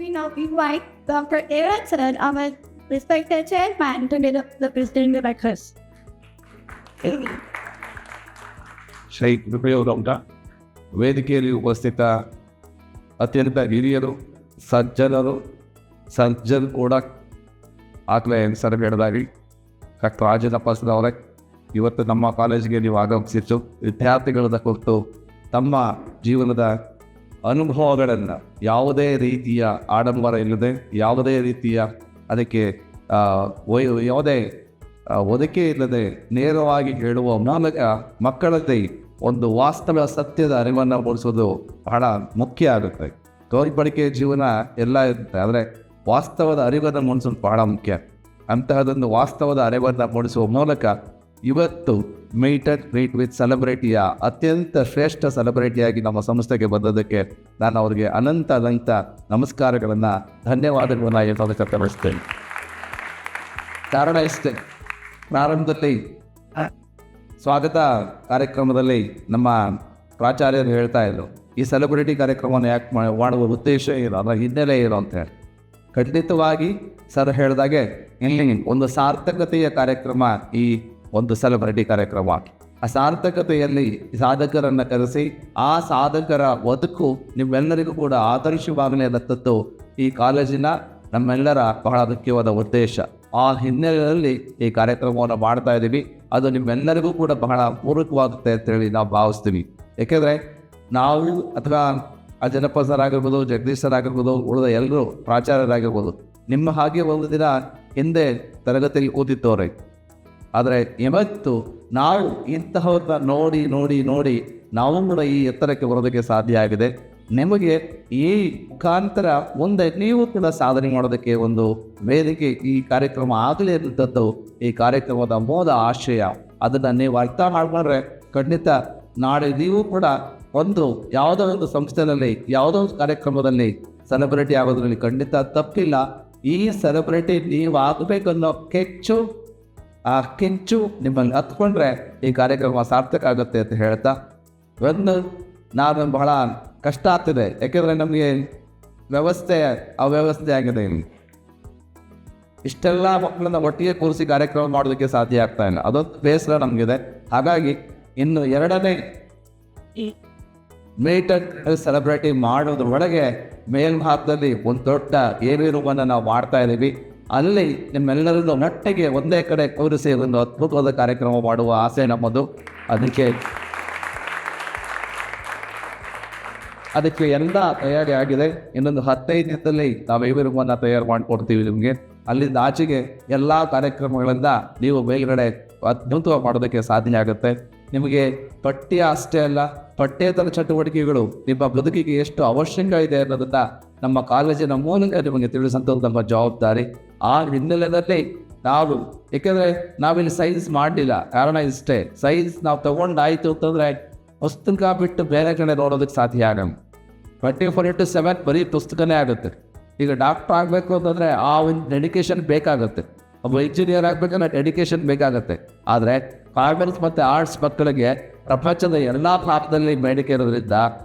We now invite Dr. Erickson, our respected chairman, to lead up the presiding directors. Shri ಉಪಯೋಗ ವೇದಿಕೆಯಲ್ಲಿ ಉಪಸ್ಥಿತ ಅತ್ಯಂತ ಹಿರಿಯರು ಸಜ್ಜನರು ಕೂಡ ಆಗಲೇ ಸರ್ ಹೇಳಿದಾಗಿ ಡಾಕ್ಟರ್ ರಾಜನಪ್ಪಸರವರೇ, ಇವತ್ತು ನಮ್ಮ ಕಾಲೇಜಿಗೆ ನೀವು ಆಗಮಿಸಿದ್ದು ವಿದ್ಯಾರ್ಥಿಗಳ ಕುರಿತು ತಮ್ಮ ಜೀವನದ ಅನುಭವಗಳನ್ನು ಯಾವುದೇ ರೀತಿಯ ಆಡಂಬರ ಇಲ್ಲದೆ, ಯಾವುದೇ ರೀತಿಯ ಅದಕ್ಕೆ ಯಾವುದೇ ಒದಕೆ ಇಲ್ಲದೆ ನೇರವಾಗಿ ಹೇಳುವ ಮೂಲಕ ಮಕ್ಕಳಲ್ಲಿ ಒಂದು ವಾಸ್ತವ ಸತ್ಯದ ಅರಿವನ್ನು ಮೂಡಿಸೋದು ಬಹಳ ಮುಖ್ಯ ಆಗುತ್ತೆ. ತೋರ್ಪಡಿಕೆ ಜೀವನ ಎಲ್ಲ ಇರುತ್ತೆ, ಆದರೆ ವಾಸ್ತವದ ಅರಿವನ್ನು ಮೂಡಿಸೋದು ಬಹಳ ಮುಖ್ಯ. ಅಂತಹದೊಂದು ವಾಸ್ತವದ ಅರಿವನ್ನು ಮೂಡಿಸುವ ಮೂಲಕ ಇವತ್ತು ಮೀಟ್ ವಿತ್ ಸೆಲೆಬ್ರಿಟಿಯ ಅತ್ಯಂತ ಶ್ರೇಷ್ಠ ಸೆಲೆಬ್ರಿಟಿಯಾಗಿ ನಮ್ಮ ಸಂಸ್ಥೆಗೆ ಬಂದದಕ್ಕೆ ನಾನು ಅವರಿಗೆ ಅನಂತ ನಮಸ್ಕಾರಗಳನ್ನು, ಧನ್ಯವಾದಗಳನ್ನು ಹೇಳೋದಕ್ಕೆ ವ್ಯಕ್ತಪಡಿಸ್ತೇನೆ. ಕಾರಣ ಇಷ್ಟೇ, ಪ್ರಾರಂಭದಲ್ಲಿ ಸ್ವಾಗತ ಕಾರ್ಯಕ್ರಮದಲ್ಲಿ ನಮ್ಮ ಪ್ರಾಚಾರ್ಯರು ಹೇಳ್ತಾ ಇದ್ರು, ಈ ಸೆಲೆಬ್ರಿಟಿ ಕಾರ್ಯಕ್ರಮವನ್ನು ಯಾಕೆ ಮಾಡುವ ಉದ್ದೇಶ ಏನು, ಅದರ ಹಿನ್ನೆಲೆ ಏನು ಅಂತ ಹೇಳಿ. ಖಂಡಿತವಾಗಿ ಸರ್ ಹೇಳಿದಾಗೆ ಇಲ್ಲಿ ಒಂದು ಸಾರ್ಥಕತೆಯ ಕಾರ್ಯಕ್ರಮ ಈ ಒಂದು ಸೆಲೆಬ್ರಿಟಿ ಕಾರ್ಯಕ್ರಮ. ಆ ಸಾರ್ಥಕತೆಯಲ್ಲಿ ಸಾಧಕರನ್ನು ಕರೆಸಿ ಆ ಸಾಧಕರ ಬದುಕು ನಿಮ್ಮೆಲ್ಲರಿಗೂ ಕೂಡ ಆದರ್ಶವಾಗಲಿ ಅನ್ನತದ್ದು ಈ ಕಾಲೇಜಿನ ನಮ್ಮೆಲ್ಲರ ಬಹಳ ಮುಖ್ಯವಾದ ಉದ್ದೇಶ. ಆ ಹಿನ್ನೆಲೆಯಲ್ಲಿ ಈ ಕಾರ್ಯಕ್ರಮವನ್ನು ಮಾಡ್ತಾ ಇದ್ದೀವಿ. ಅದು ನಿಮ್ಮೆಲ್ಲರಿಗೂ ಕೂಡ ಬಹಳ ಪೂರಕವಾಗುತ್ತೆ ಅಂತೇಳಿ ನಾವು ಭಾವಿಸ್ತೀವಿ. ಏಕೆಂದರೆ ನಾವು ಅಥವಾ ಅಜ್ಜನಪ್ಪ ಸರ್ ಆಗಿರ್ಬೋದು, ಜಗದೀಶ್ ಸರ್ ಆಗಿರ್ಬೋದು, ಉಳಿದ ಎಲ್ಲರೂ ಪ್ರಾಚಾರ್ಯರಾಗಿರ್ಬೋದು, ನಿಮ್ಮ ಹಾಗೆ ಒಂದು ದಿನ ಹಿಂದೆ ತರಗತಿಯಲ್ಲಿ ಕೂತಿದ್ದವ್ರೆ. ಆದರೆ ಇವತ್ತು ನಾವು ಇಂತಹವ್ರನ್ನ ನೋಡಿ ನಾವು ಕೂಡ ಈ ಎತ್ತರಕ್ಕೆ ಬರೋದಕ್ಕೆ ಸಾಧ್ಯ ಆಗಿದೆ. ನಿಮಗೆ ಈ ಮುಖಾಂತರ ಮುಂದೆ ನೀವು ಕೂಡ ಸಾಧನೆ ಮಾಡೋದಕ್ಕೆ ಒಂದು ವೇದಿಕೆ ಈ ಕಾರ್ಯಕ್ರಮ ಆಗಲಿ ಅನ್ನುವಂಥದ್ದು ಈ ಕಾರ್ಯಕ್ರಮದ ಮೂಲ ಆಶಯ. ಅದನ್ನು ನೀವು ಅರ್ಥ ಮಾಡಿಕೊಂಡ್ರೆ ಖಂಡಿತ ನಾಳೆ ನೀವು ಕೂಡ ಯಾವುದೋ ಒಂದು ಸಂಸ್ಥೆಯಲ್ಲಿ ಯಾವುದೋ ಒಂದು ಕಾರ್ಯಕ್ರಮದಲ್ಲಿ ಸೆಲೆಬ್ರಿಟಿ ಆಗೋದ್ರಲ್ಲಿ ಖಂಡಿತ ತಪ್ಪಿಲ್ಲ. ಈ ಸೆಲೆಬ್ರಿಟಿ ನೀವು ಆಗಬೇಕನ್ನೋ ಕೆಂಚು ನಿಮ್ಮಲ್ಲಿ ಹತ್ಕೊಂಡ್ರೆ ಈ ಕಾರ್ಯಕ್ರಮ ಸಾರ್ಥಕ ಆಗುತ್ತೆ ಅಂತ ಹೇಳ್ತಾ, ನಾನು ಬಹಳ ಕಷ್ಟ ಆಗ್ತಿದೆ. ಯಾಕೆಂದರೆ ನಮಗೆ ಅವ್ಯವಸ್ಥೆ ಆಗಿದೆ. ಇಲ್ಲಿ ಇಷ್ಟೆಲ್ಲ ಮಕ್ಕಳನ್ನ ಒಟ್ಟಿಗೆ ಕೂರಿಸಿ ಕಾರ್ಯಕ್ರಮ ಮಾಡೋದಕ್ಕೆ ಸಾಧ್ಯ ಆಗ್ತಾ ಇಲ್ಲ. ಅದೊಂದು ಬೇಸರ ನಮಗಿದೆ. ಹಾಗಾಗಿ ಇನ್ನು ಎರಡನೇ ಮೀಟ್ ಸೆಲೆಬ್ರಿಟಿ ಮಾಡೋದ್ರೊಳಗೆ ಮೇಲ್ಭಾಗದಲ್ಲಿ ಒಂದು ದೊಡ್ಡ ಏರಿರುವನ್ನು ನಾವು ಮಾಡ್ತಾ ಇದ್ದೀವಿ. ಅಲ್ಲಿ ನಿಮ್ಮೆಲ್ಲರನ್ನು ನಟ್ಟಿಗೆ ಒಂದೇ ಕಡೆ ಕೂರಿಸಿ ಒಂದು ಅದ್ಭುತವಾದ ಕಾರ್ಯಕ್ರಮ ಮಾಡುವ ಆಸೆ ನಮ್ಮದು. ಅದಕ್ಕೆ ಎಲ್ಲ ತಯಾರಿ ಆಗಿದೆ. ಇನ್ನೊಂದು 15 ದಿನದಲ್ಲಿ ನಾವು ಇವೆರಗನ್ನು ತಯಾರು ಮಾಡಿಕೊಡ್ತೀವಿ ನಿಮಗೆ. ಅಲ್ಲಿಂದ ಆಚೆಗೆ ಎಲ್ಲ ಕಾರ್ಯಕ್ರಮಗಳಿಂದ ನೀವು ಮೇಲ್ಗಡೆ ಅದ್ಭುತವಾಗಿ ಮಾಡೋದಕ್ಕೆ ಸಾಧ್ಯ ಆಗುತ್ತೆ. ನಿಮಗೆ ಪಠ್ಯ ಅಷ್ಟೇ ಅಲ್ಲ, ಪಠ್ಯೇತರ ಚಟುವಟಿಕೆಗಳು ನಿಮ್ಮ ಬದುಕಿಗೆ ಎಷ್ಟು ಅವಶ್ಯಕ ಇದೆ ಅನ್ನೋದನ್ನು ನಮ್ಮ ಕಾಲೇಜಿನ ಮೂಲಕ ನಿಮಗೆ ತಿಳಿಸಂಥದ್ದು ನಮ್ಮ ಜವಾಬ್ದಾರಿ. ಆ ಹಿನ್ನೆಲೆಯಲ್ಲಿ ನಾವು, ಏಕೆಂದರೆ ನಾವಿಲ್ಲಿ ಸೈನ್ಸ್ ಮಾಡಲಿಲ್ಲ, ಕಾರಣ ಇಷ್ಟೇ. ಸೈನ್ಸ್ ನಾವು ತಗೊಂಡಾಯಿತು ಅಂತಂದರೆ ಪುಸ್ತಕ ಬಿಟ್ಟು ಬೇರೆ ಕಡೆ ನೋಡೋದಕ್ಕೆ ಸಾಧ್ಯ ಆಗಲ್ಲ. 24/7 ಬರೀ ಪುಸ್ತಕನೇ ಆಗುತ್ತೆ. ಈಗ ಡಾಕ್ಟರ್ ಆಗಬೇಕು ಅಂತಂದರೆ ಆ ಒಂದು ಡೆಡಿಕೇಶನ್ ಬೇಕಾಗುತ್ತೆ. ಒಬ್ಬ ಇಂಜಿನಿಯರ್ ಆಗಬೇಕಂದ್ರೆ ಡೆಡಿಕೇಶನ್ ಬೇಕಾಗುತ್ತೆ. ಆದರೆ ಕಾಮರ್ಸ್ ಮತ್ತು ಆರ್ಟ್ಸ್ ಮಕ್ಕಳಿಗೆ ಪ್ರಪಂಚದ ಎಲ್ಲ ಭಾಗದಲ್ಲಿ ಬೇಡಿಕೆ ಇರೋದ್ರಿಂದ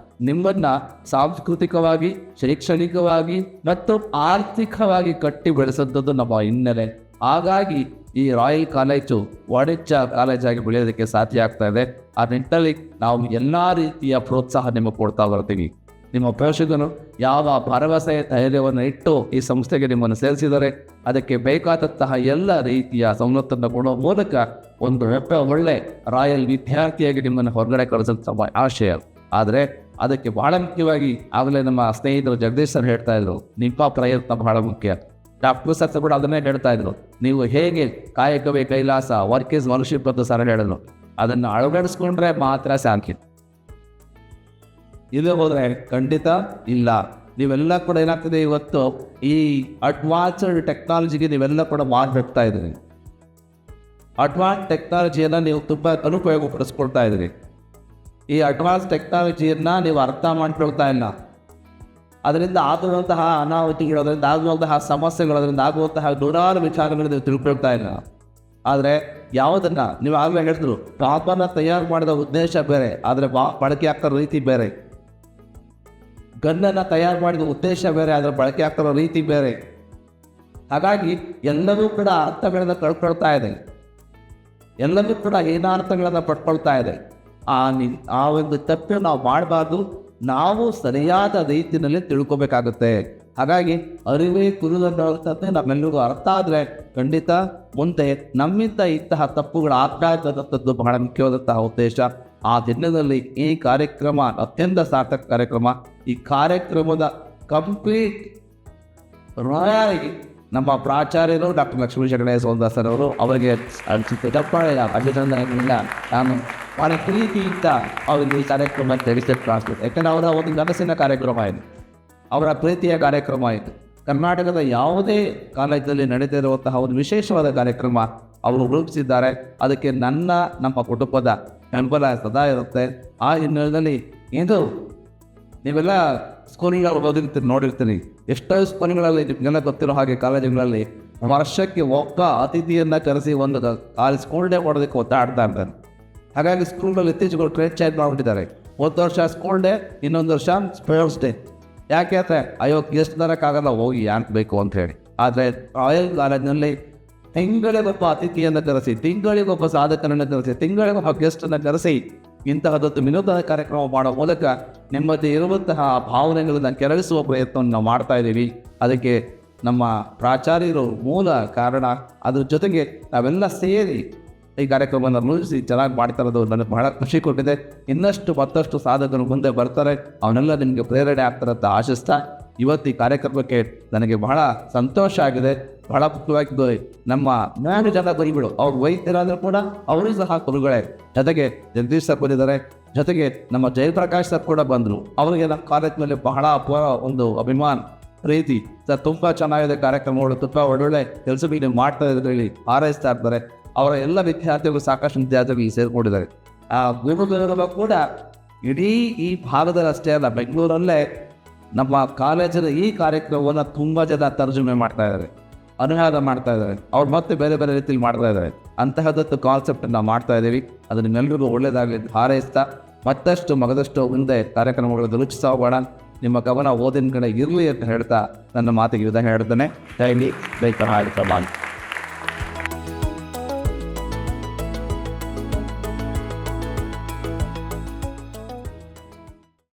ನಿಮ್ಮನ್ನು ಸಾಂಸ್ಕೃತಿಕವಾಗಿ, ಶೈಕ್ಷಣಿಕವಾಗಿ ಮತ್ತು ಆರ್ಥಿಕವಾಗಿ ಕಟ್ಟಿ ಬೆಳೆಸೋದು ನಮ್ಮ ಹಿನ್ನೆಲೆ. ಹಾಗಾಗಿ ಈ ರಾಯಲ್ ಕಾಲೇಜು ವಾಣಿಜ್ಯ ಕಾಲೇಜಾಗಿ ಬೆಳೆಯೋದಕ್ಕೆ ಸಾಧ್ಯ ಆಗ್ತಾ ಇದೆ. ಆ ನಿಟ್ಟಿನಲ್ಲಿ ನಾವು ಎಲ್ಲ ರೀತಿಯ ಪ್ರೋತ್ಸಾಹ ನಿಮಗೆ ಕೊಡ್ತಾ ಬರ್ತೀವಿ. ನಿಮ್ಮ ಪೋಷಕರು ಯಾವ ಭರವಸೆ ಧೈರ್ಯವನ್ನು ಇಟ್ಟು ಈ ಸಂಸ್ಥೆಗೆ ನಿಮ್ಮನ್ನು ಸೇರಿಸಿದರೆ ಅದಕ್ಕೆ ಬೇಕಾದಂತಹ ಎಲ್ಲ ರೀತಿಯ ಸವಲತ್ತನ್ನು ಕೊಡುವ ಮೂಲಕ ಒಂದು ಒಳ್ಳೆ ರಾಯಲ್ ವಿದ್ಯಾರ್ಥಿಯಾಗಿ ನಿಮ್ಮನ್ನು ಹೊರಗಡೆ ಕಳಿಸುವ ಆಶಯ. ಆದರೆ ಅದಕ್ಕೆ ಬಹಳ ಮುಖ್ಯವಾಗಿ ಆಗಲೇ ನಮ್ಮ ಸ್ನೇಹಿತರು ಜಗದೀಶ್ ಸರ್ ಹೇಳ್ತಾ ಇದ್ರು, ನಿಮ್ಮ ಪ್ರಯತ್ನ ಬಹಳ ಮುಖ್ಯ. ಡಾಕ್ಟರ್ ಸರ್ ಕೂಡ ಅದನ್ನೇ ಹೇಳ್ತಾ ಇದ್ರು, ನೀವು ಹೇಗೆ ಕಾಯಕವೇ ಕೈಲಾಸ, ವರ್ಕ್ ಇಸ್ ವರ್ಶಿಪ್ ಅಂತ ಸರ್ ಹೇಳಿದ್ರು. ಅದನ್ನು ಅಳವಡಿಸ್ಕೊಂಡ್ರೆ ಮಾತ್ರ ಸಾಧ್ಯ. ಇದು ಹೋದರೆ ಖಂಡಿತ ಇಲ್ಲ. ನೀವೆಲ್ಲ ಕೂಡ ಏನಾಗ್ತದೆ, ಇವತ್ತು ಈ ಅಡ್ವಾನ್ಸ್ಡ್ ಟೆಕ್ನಾಲಜಿಗೆ ನೀವೆಲ್ಲ ಕೂಡ ಹೋಗ್ತಾ ಇದ್ದೀರಿ. ಅಡ್ವಾನ್ಸ್ ಟೆಕ್ನಾಲಜಿಯನ್ನು ನೀವು ತುಂಬ ಉಪಯೋಗಪಡಿಸ್ಕೊಳ್ತಾ ಇದ್ದೀರಿ. ಈ ಅಡ್ವಾನ್ಸ್ ಟೆಕ್ನಾಲಜಿಯನ್ನು ನೀವು ಅರ್ಥ ಮಾಡ್ಕೊಳ್ತಾ ಇಲ್ಲ. ಅದರಿಂದ ಆಗುವಂತಹ ಅನಾಹುತಿಗಳು, ಅದರಿಂದ ಆಗುವಂತಹ ಸಮಸ್ಯೆಗಳು, ಅದರಿಂದ ಆಗುವಂತಹ ನೂರಾರು ವಿಚಾರಗಳು ನೀವು ತಿಳ್ಕೊಳ್ತಾ ಇಲ್ಲ. ಆದರೆ ಯಾವುದನ್ನು ನೀವು ಆಗಲೇ ಹೇಳಿದ್ರು, ಪಾಪನ ತಯಾರು ಮಾಡಿದ ಉದ್ದೇಶ ಬೇರೆ, ಆದರೆ ಬಳಕೆ ಆಗ್ತಾ ರೀತಿ ಬೇರೆ. ಗನ್ನನ್ನು ತಯಾರು ಮಾಡಿದ ಉದ್ದೇಶ ಬೇರೆ, ಅದರ ಬಳಕೆ ಆಗ್ತಿರೋ ರೀತಿ ಬೇರೆ. ಹಾಗಾಗಿ ಎಲ್ಲವೂ ಕೂಡ ಅರ್ಥಗಳನ್ನು ಕಳ್ಕೊಳ್ತಾ ಇದೆ, ಎಲ್ಲವೂ ಕೂಡ ಏನಾರ್ಥಗಳನ್ನು ಪಡ್ಕೊಳ್ತಾ ಇದೆ. ಆ ಒಂದು ತಪ್ಪು ನಾವು ಮಾಡಬಾರ್ದು, ನಾವು ಸರಿಯಾದ ರೀತಿಯಲ್ಲಿ ತಿಳ್ಕೊಬೇಕಾಗುತ್ತೆ. ಹಾಗಾಗಿ ಅರಿವೇ ಕುರುದಂತೆ ನಮ್ಮೆಲ್ಲರಿಗೂ ಅರ್ಥ ಆದರೆ ಖಂಡಿತ ಮುಂದೆ ನಮ್ಮಿಂದ ಇಂತಹ ತಪ್ಪುಗಳು ಆಗ್ತಾ ಇರ್ತಕ್ಕಂಥದ್ದು ಬಹಳ ಮುಖ್ಯವಾದಂತಹ ಉದ್ದೇಶ. ಆ ದಿನದಲ್ಲಿ ಈ ಕಾರ್ಯಕ್ರಮ ಅತ್ಯಂತ ಸಾರ್ಥಕ ಕಾರ್ಯಕ್ರಮ. ಈ ಕಾರ್ಯಕ್ರಮದ ಕಂಪ್ಲೀಟ್ ರಾಯಾಗಿ ನಮ್ಮ ಪ್ರಾಚಾರ್ಯರು ಡಾಕ್ಟರ್ ಲಕ್ಷ್ಮೀ ಶರಣಯ್ಯ ಸೋಂದಾಸರ್ ಅವರು, ಅವರಿಗೆ ಅಭಿನಂದನೆಗಳಿಂದ ನಾನು ಬಹಳ ಪ್ರೀತಿಯಿಂದ ಅವರಿಗೆ ಈ ಕಾರ್ಯಕ್ರಮ ತಿಳಿಸಿರ್ತಾರೆ. ಯಾಕಂದರೆ ಅವರ ಒಂದು ಕನಸಿನ ಕಾರ್ಯಕ್ರಮ ಇದು, ಅವರ ಪ್ರೀತಿಯ ಕಾರ್ಯಕ್ರಮ ಇದು. ಕರ್ನಾಟಕದ ಯಾವುದೇ ಕಾಲೇಜಲ್ಲಿ ನಡೀತಿರುವಂತಹ ಒಂದು ವಿಶೇಷವಾದ ಕಾರ್ಯಕ್ರಮ ಅವರು ರೂಪಿಸಿದ್ದಾರೆ. ಅದಕ್ಕೆ ನಮ್ಮ ಕುಟುಂಬದ ಬೆಂಬಲ ಸದಾ ಇರುತ್ತೆ. ಆ ಹಿನ್ನೆಲೆಯಲ್ಲಿ ಇದು ನೀವೆಲ್ಲ ಸ್ಕೂಲ್ಗಳು ಓದಿರ್ತೀರಿ, ನೋಡಿರ್ತೀನಿ. ಎಷ್ಟೋ ಸ್ಕೂಲ್ಗಳಲ್ಲಿ ನಿಮಗೆಲ್ಲ ಗೊತ್ತಿರೋ ಹಾಗೆ ಕಾಲೇಜುಗಳಲ್ಲಿ ವರ್ಷಕ್ಕೆ ಒಬ್ಬ ಅತಿಥಿಯನ್ನು ಕರೆಸಿ ಒಂದು ಸ್ಕೂಲ್ ಡೇ ಮಾಡೋದಕ್ಕೆ ಒತ್ತಾಡ್ತಾ ಇರ್ತಾರೆ. ಹಾಗಾಗಿ ಸ್ಕೂಲ್ಗಳಲ್ಲಿ ಇತ್ತೀಚೆಗೆ ಟ್ರೇಡ್ ಚೇಂಜ್ ಮಾಡಿಬಿಟ್ಟಿದ್ದಾರೆ. ಒಂದು ವರ್ಷ ಸ್ಕೂಲ್ ಡೇ, ಇನ್ನೊಂದು ವರ್ಷ ಸ್ಪೋರ್ಟ್ಸ್ ಡೇ. ಯಾಕೆ ಅಂದರೆ ಅಯ್ಯೋ ಎಷ್ಟು ತರಕ್ಕಾಗಲ್ಲ, ಹೋಗಿ ಯಾಕೆ ಬೇಕು ಅಂತ ಹೇಳಿ. ಆದರೆ ರಾಯಲ್ ಕಾಲೇಜಿನಲ್ಲಿ ತಿಂಗಳಿಗೊಬ್ಬ ಅತಿಥಿಯನ್ನು ಕರೆಸಿ, ತಿಂಗಳಿಗೊಬ್ಬ ಸಾಧಕನನ್ನು ಕರೆಸಿ, ತಿಂಗಳಿಗೊಬ್ಬ ಗೆಸ್ಟನ್ನು ಕರೆಸಿ ಇಂತಹದೊಂದು ವಿನೋದದ ಕಾರ್ಯಕ್ರಮ ಮಾಡೋ ಮೂಲಕ ನಿಮ್ಮದೇ ಇರುವಂತಹ ಭಾವನೆಗಳನ್ನು ಕೆರಳಿಸುವ ಪ್ರಯತ್ನವನ್ನು ನಾವು ಮಾಡ್ತಾ ಇದ್ದೀವಿ. ಅದಕ್ಕೆ ನಮ್ಮ ಪ್ರಾಚಾರ್ಯರು ಮೂಲ ಕಾರಣ. ಅದ್ರ ಜೊತೆಗೆ ನಾವೆಲ್ಲ ಸೇರಿ ಈ ಕಾರ್ಯಕ್ರಮವನ್ನು ರೂಪಿಸಿ ಚೆನ್ನಾಗಿ ಮಾಡ್ತಾರದು ನನಗೆ ಬಹಳ ಖುಷಿ ಕೊಟ್ಟಿದೆ. ಇನ್ನಷ್ಟು ಮತ್ತಷ್ಟು ಸಾಧಕರು ಮುಂದೆ ಬರ್ತಾರೆ, ಅವನ್ನೆಲ್ಲ ನಿಮಗೆ ಪ್ರೇರಣೆ ಆಗ್ತಾರೆ ಅಂತ ಆಶಿಸ್ತಾ ಇವತ್ತು ಈ ಕಾರ್ಯಕ್ರಮಕ್ಕೆ ನನಗೆ ಬಹಳ ಸಂತೋಷ ಆಗಿದೆ. ಬಹಳ ಮುಖ್ಯವಾಗಿ ನಮ್ಮ 3 ಜನ ಗುರುಗಳು, ಅವ್ರು ವೈದ್ಯರಾದರೂ ಕೂಡ ಅವರು ಸಹ ಗುರುಗಳೇ. ಜೊತೆಗೆ ಜಗದೀಶ್ ಸರ್ ಬಂದಿದ್ದಾರೆ, ಜೊತೆಗೆ ನಮ್ಮ ಜಯಪ್ರಕಾಶ್ ಸರ್ ಕೂಡ ಬಂದರು. ಅವರಿಗೆ ನಮ್ಮ ಕಾಲೇಜ್ ಮೇಲೆ ಬಹಳ ಒಂದು ಅಭಿಮಾನ, ಪ್ರೀತಿ. ಸರ್ ತುಂಬ ಚೆನ್ನಾಗಿದೆ ಕಾರ್ಯಕ್ರಮಗಳು, ತುಂಬ ಒಳ್ಳೊಳ್ಳೆ ಕೆಲಸಗಳು ನೀವು ಮಾಡ್ತಾ ಇದ್ರೆ ಹೇಳಿ ಹಾರೈಸ್ತಾ ಇರ್ತಾರೆ. ಅವರ ಎಲ್ಲ ವಿದ್ಯಾರ್ಥಿಗಳು, ಸಾಕಷ್ಟು ವಿದ್ಯಾರ್ಥಿಗಳು ಸೇರಿಕೊಂಡಿದ್ದಾರೆ. ಆ ಗುರುಗಳು ಕೂಡ ಇಡೀ ಈ ಭಾಗದಲ್ಲಷ್ಟೇ ಅಲ್ಲ, ಬೆಂಗಳೂರಲ್ಲೇ ನಮ್ಮ ಕಾಲೇಜಿನ ಈ ಕಾರ್ಯಕ್ರಮವನ್ನು ತುಂಬ ಜನ ತರ್ಜುಮೆ ಮಾಡ್ತಾ ಇದ್ದಾರೆ, ಅನುವಾದ ಮಾಡ್ತಾ ಇದ್ದಾರೆ. ಅವ್ರು ಮತ್ತೆ ಬೇರೆ ಬೇರೆ ರೀತಿಯಲ್ಲಿ ಮಾಡ್ತಾ ಇದ್ದಾರೆ. ಅಂತಹದ್ದು ಕಾನ್ಸೆಪ್ಟ್ ನಾವು ಮಾಡ್ತಾ ಇದ್ದೀವಿ. ಅದು ನಿಮ್ಮೆಲ್ಲರಿಗೂ ಒಳ್ಳೆಯದಾಗಲಿ ಹಾರೈಸ್ತಾ ಮತ್ತಷ್ಟು ಮಗದಷ್ಟು ಮುಂದೆ ಕಾರ್ಯಕ್ರಮಗಳನ್ನು ರೂಪಿಸ್ತಾ ಹೋಗೋಣ. ನಿಮ್ಮ ಗಮನ ಓದಿನ ಕಡೆ ಇರಲಿ ಅಂತ ಹೇಳ್ತಾ ನನ್ನ ಮಾತಿಗೆ ವಿಧಾನ ಹೇಳ್ತಾನೆ. ಡೈಲಿ ಬೈಕ್ ಮಾಡಿ.